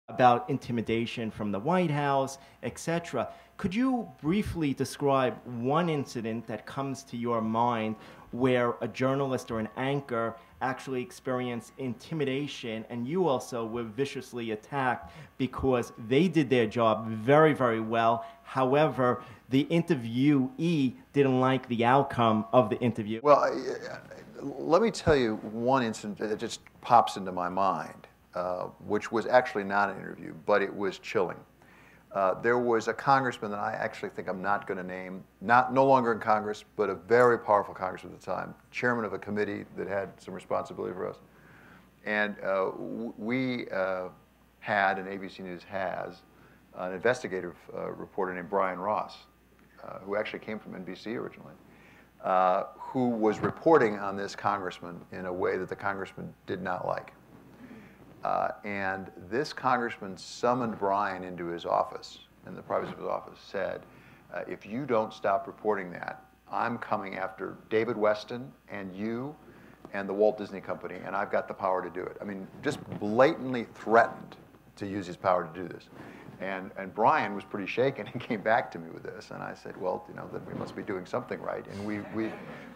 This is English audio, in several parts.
about intimidation from the White House, etc. Could you briefly describe one incident that comes to your mind where a journalist or an anchor actually experienced intimidation and you also were viciously attacked because they did their job very, very well. However, the interviewee didn't like the outcome of the interview? Well, let me tell you one incident that just pops into my mind, which was actually not an interview, but it was chilling. There was a congressman that I actually think I'm not going to name, no longer in Congress, but a very powerful congressman at the time, chairman of a committee that had some responsibility for us. And we had, and ABC News has, an investigative reporter named Brian Ross, who actually came from NBC originally, who was reporting on this congressman in a way that the congressman did not like. And this congressman summoned Brian into his office, in the privacy of his office, said, if you don't stop reporting that, I'm coming after David Westin and you and the Walt Disney Company, and I've got the power to do it. I mean, just blatantly threatened to use his power to do this. And Brian was pretty shaken and came back to me with this, and I said, well, you know, then we must be doing something right. And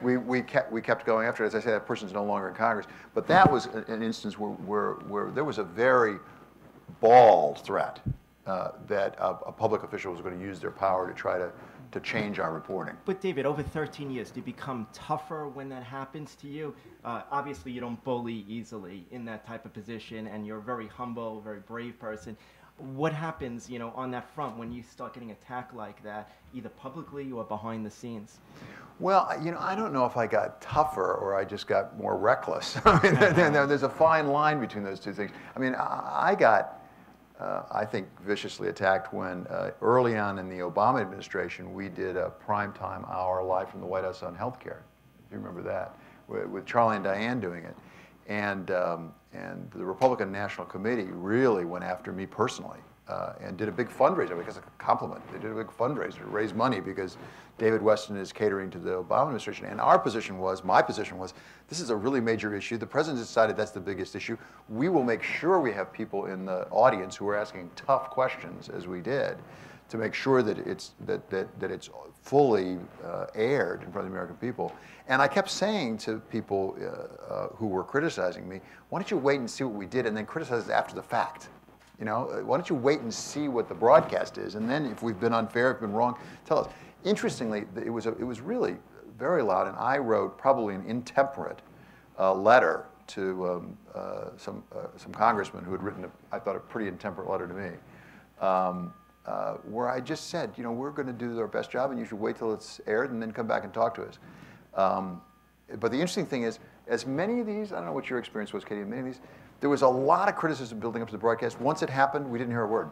we kept going after it. As I said, that person's no longer in Congress. But that was an instance where there was a very bald threat that a public official was going to use their power to try to change our reporting. But David, over 13 years, do you become tougher when that happens to you? Obviously, you don't bully easily in that type of position, and you're a very humble, very brave person. What happens, you know, on that front when you start getting attacked like that, either publicly or behind the scenes? Well, you know, I don't know if I got tougher or I just got more reckless. I mean, there's a fine line between those two things. I mean, I got, I think, viciously attacked when early on in the Obama administration, we did a primetime hour live from the White House on healthcare. If you remember that, with Charlie and Diane doing it. And the Republican National Committee really went after me personally and did a big fundraiser, because a compliment. They did a big fundraiser to raise money because David Westin is catering to the Obama administration. And our position was, my position was, this is a really major issue. The president decided that's the biggest issue. We will make sure we have people in the audience who are asking tough questions, as we did, to make sure that it's fully aired in front of the American people. And I kept saying to people who were criticizing me, why don't you wait and see what we did and then criticize it after the fact? You know, why don't you wait and see what the broadcast is, and then if we've been unfair, if we've been wrong, tell us. Interestingly, it was really very loud, and I wrote probably an intemperate letter to some congressman who had written, I thought, a pretty intemperate letter to me. Where I just said, you know, we're going to do our best job, and you should wait till it's aired and then come back and talk to us. But the interesting thing is, as many of these, I don't know what your experience was, Katie, many of these, there was a lot of criticism building up to the broadcast. Once it happened, we didn't hear a word.